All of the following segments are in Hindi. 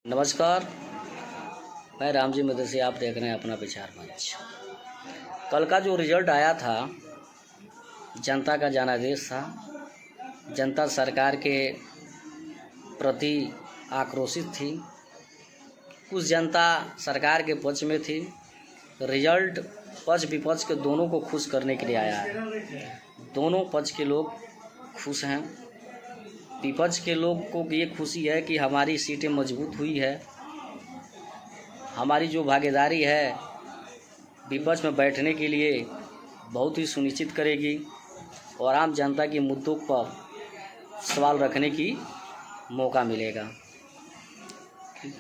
नमस्कार, मैं रामजी मदरसी, आप देख रहे हैं अपना विचार मंच। कल का जो रिजल्ट आया था, जनता का जनादेश था। जनता सरकार के प्रति आक्रोशित थी। कुछ जनता सरकार के पक्ष में थी। रिजल्ट पक्ष विपक्ष के दोनों को खुश करने के लिए आया है। दोनों पक्ष के लोग खुश हैं। विपक्ष के लोग को ये खुशी है कि हमारी सीटें मजबूत हुई है। हमारी जो भागीदारी है विपक्ष में बैठने के लिए बहुत ही सुनिश्चित करेगी और आम जनता के मुद्दों पर सवाल रखने की मौका मिलेगा।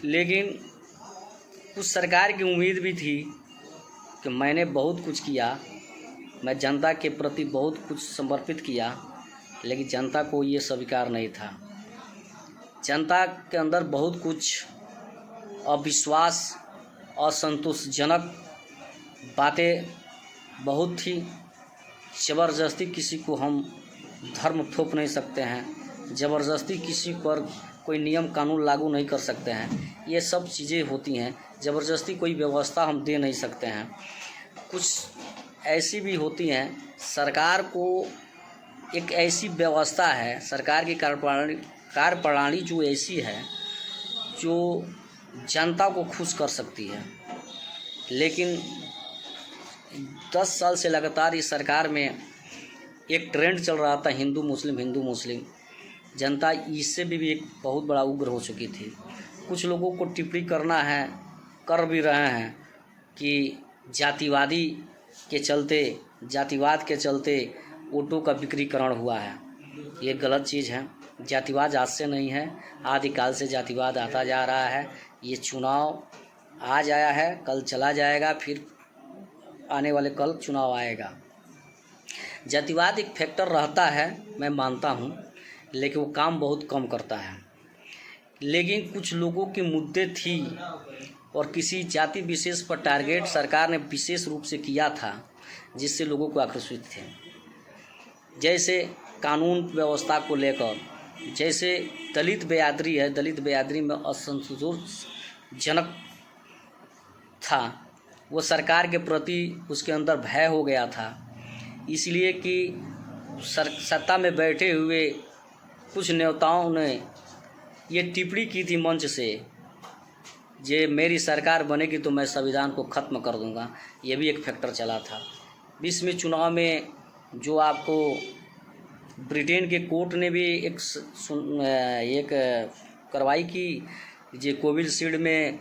लेकिन कुछ सरकार की उम्मीद भी थी कि मैंने बहुत कुछ किया, मैं जनता के प्रति बहुत कुछ समर्पित किया, लेकिन जनता को ये स्वीकार नहीं था। जनता के अंदर बहुत कुछ अविश्वास, असंतोषजनक बातें बहुत थी। ज़बरदस्ती किसी को हम धर्म थोप नहीं सकते हैं, ज़बरदस्ती किसी पर कोई नियम कानून लागू नहीं कर सकते हैं। ये सब चीज़ें होती हैं। ज़बरदस्ती कोई व्यवस्था हम दे नहीं सकते हैं। कुछ ऐसी भी होती हैं, सरकार को एक ऐसी व्यवस्था है, सरकार की कार्यप्रणाली जो ऐसी है जो जनता को खुश कर सकती है। लेकिन 10 साल से लगातार इस सरकार में एक ट्रेंड चल रहा था हिंदू मुस्लिम। जनता इससे भी एक बहुत बड़ा उग्र हो चुकी थी। कुछ लोगों को टिप्पणी करना है, कर भी रहे हैं कि जातिवाद के चलते वोटों का विकेंद्रीकरण हुआ है। ये गलत चीज़ है। जातिवाद आज से नहीं है, आदिकाल से जातिवाद आता जा रहा है। ये चुनाव आज आया है, कल चला जाएगा, फिर आने वाले कल चुनाव आएगा। जातिवाद एक फैक्टर रहता है, मैं मानता हूँ, लेकिन वो काम बहुत कम करता है। लेकिन कुछ लोगों के मुद्दे थी और किसी जाति विशेष पर टारगेट सरकार ने विशेष रूप से किया था, जिससे लोगों को आकर्षित थे। जैसे कानून व्यवस्था को लेकर, जैसे दलित बेयादरी है, दलित बेयादरी में असंतोषजनक था। वो सरकार के प्रति उसके अंदर भय हो गया था, इसलिए कि सत्ता में बैठे हुए कुछ नेताओं ने ये टिप्पणी की थी मंच से, जे मेरी सरकार बनेगी तो मैं संविधान को ख़त्म कर दूंगा। ये भी एक फैक्टर चला था। 20 में चुनाव में जो आपको ब्रिटेन के कोर्ट ने भी एक कार्रवाई की, जो कोविशील्ड में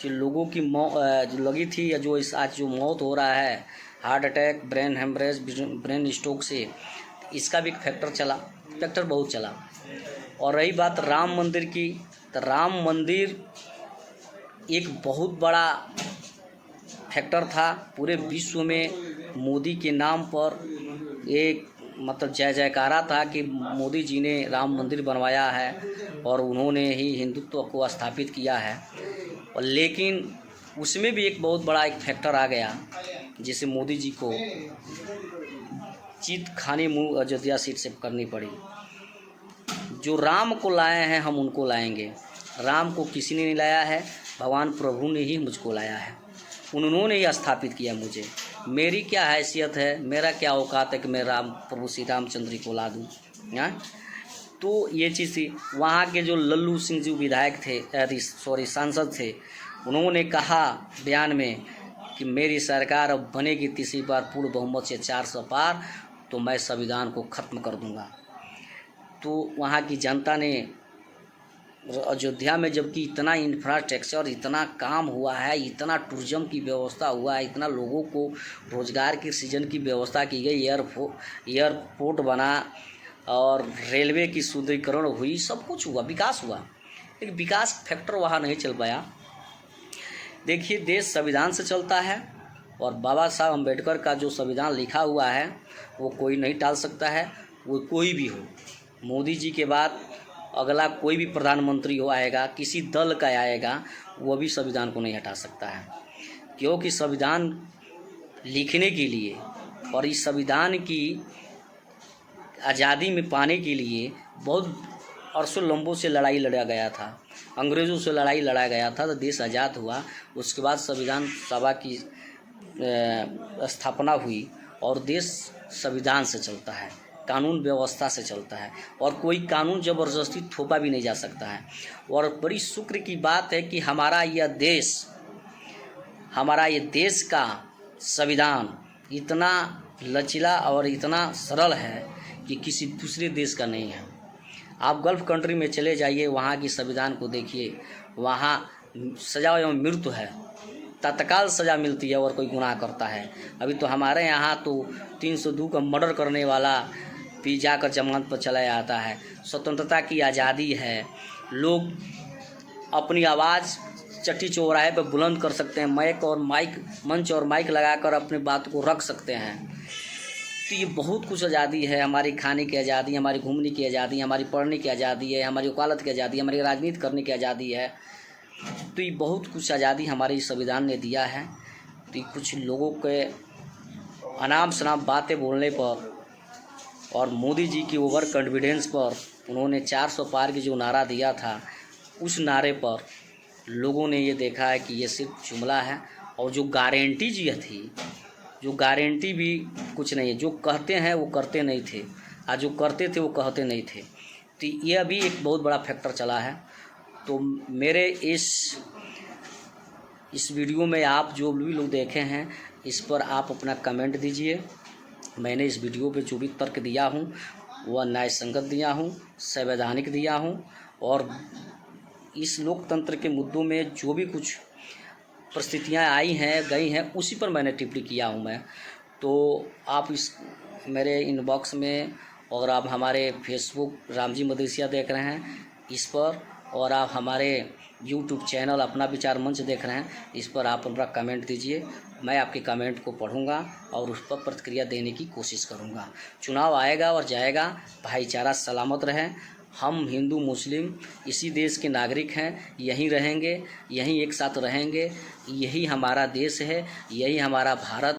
जो लोगों की जो लगी थी या जो आज जो मौत हो रहा है, heart attack, brain haemorrhage, brain stroke से, इसका भी एक फैक्टर बहुत चला। और रही बात राम मंदिर की, तो राम मंदिर एक बहुत बड़ा फैक्टर था। पूरे विश्व में मोदी के नाम पर एक जय जयकारा था कि मोदी जी ने राम मंदिर बनवाया है और उन्होंने ही हिंदुत्व को स्थापित किया है। और लेकिन उसमें भी एक बहुत बड़ा एक फैक्टर आ गया, जिसे मोदी जी को जीत खाने मुँह अयोध्या सीट से करनी पड़ी। जो राम को लाए हैं हम उनको लाएंगे। राम को किसी ने नहीं लाया है, भगवान प्रभु ने ही मुझको लाया है। उन्होंने ही स्थापित किया मुझे। मेरी क्या हैसियत है, मेरा क्या औकात है कि मैं प्रभु श्री रामचंद्र जी को ला दूँ। तो ये चीज़ थी। वहाँ के जो लल्लू सिंह जी विधायक थे, सांसद थे, उन्होंने कहा बयान में कि मेरी सरकार अब बनेगी तीसरी बार पूर्ण बहुमत से 400 पार, तो मैं संविधान को ख़त्म कर दूँगा। तो वहाँ की जनता ने अयोध्या में, जबकि इतना इंफ्रास्ट्रक्चर, इतना काम हुआ है, इतना टूरिज्म की व्यवस्था हुआ है, इतना लोगों को रोज़गार की सृजन की व्यवस्था की गई, एयरपोर्ट बना और रेलवे की सुदृढ़ीकरण हुई, सब कुछ हुआ, विकास हुआ, लेकिन विकास फैक्टर वहाँ नहीं चल पाया। देखिए, देश संविधान से चलता है और बाबा साहब अम्बेडकर का जो संविधान लिखा हुआ है वो कोई नहीं टाल सकता है। वो कोई भी हो, मोदी जी के बाद अगला कोई भी प्रधानमंत्री हो आएगा, किसी दल का आएगा, वो भी संविधान को नहीं हटा सकता है। क्योंकि संविधान लिखने के लिए और इस संविधान की आज़ादी में पाने के लिए बहुत अरसों लंबों से लड़ाई लड़ा गया था। अंग्रेज़ों से लड़ाई लड़ा गया था तो देश आज़ाद हुआ। उसके बाद संविधान सभा की स्थापना हुई और देश संविधान से चलता है, कानून व्यवस्था से चलता है और कोई कानून ज़बरदस्ती थोपा भी नहीं जा सकता है। और बड़ी शुक्र की बात है कि हमारा ये देश का संविधान इतना लचीला और इतना सरल है कि किसी दूसरे देश का नहीं है। आप गल्फ़ कंट्री में चले जाइए, वहाँ की संविधान को देखिए, वहाँ सज़ा एवं मृत्यु है, तत्काल सज़ा मिलती है। और कोई गुनाह करता है, अभी तो हमारे यहाँ तो 302 का मर्डर करने वाला भी जाकर जमानत पर चला जाता है। स्वतंत्रता की आज़ादी है, लोग अपनी आवाज़ चट्टी चौराहे पर बुलंद कर सकते हैं, मंच और माइक लगाकर अपनी बात को रख सकते हैं। तो ये बहुत कुछ आज़ादी है। हमारी खाने की आज़ादी, हमारी घूमने की आज़ादी, हमारी पढ़ने की आज़ादी है, हमारी वकालत की आज़ादी, हमारी राजनीति करने की आज़ादी है। तो ये बहुत कुछ आज़ादी हमारे संविधान ने दिया है। तो कुछ लोगों के अनाप शनाप बातें बोलने पर और मोदी जी की ओवर कॉन्फिडेंस पर उन्होंने 400 पार की जो नारा दिया था, उस नारे पर लोगों ने ये देखा है कि ये सिर्फ जुमला है और जो गारंटी जी थी, जो गारंटी भी कुछ नहीं है। जो कहते हैं वो करते नहीं थे, और जो करते थे वो कहते नहीं थे। तो ये अभी एक बहुत बड़ा फैक्टर चला है। तो मेरे इस वीडियो में आप जो भी लोग देखे हैं, इस पर आप अपना कमेंट दीजिए। मैंने इस वीडियो पे जो भी तर्क दिया हूँ वह न्याय संगत दिया हूँ, संवैधानिक दिया हूँ, और इस लोकतंत्र के मुद्दों में जो भी कुछ परिस्थितियाँ आई हैं गई हैं उसी पर मैंने टिप्पणी किया हूँ मैं। तो आप इस मेरे इनबॉक्स में, और आप हमारे फेसबुक रामजी मदेसिया देख रहे हैं इस पर, और आप हमारे यूट्यूब चैनल अपना विचार मंच देख रहे हैं, इस पर आप अपना कमेंट दीजिए। मैं आपके कमेंट को पढ़ूंगा और उस पर प्रतिक्रिया देने की कोशिश करूंगा। चुनाव आएगा और जाएगा, भाईचारा सलामत रहे। हम हिंदू मुस्लिम इसी देश के नागरिक हैं, यहीं रहेंगे, यहीं एक साथ रहेंगे। यही हमारा देश है, यही हमारा भारत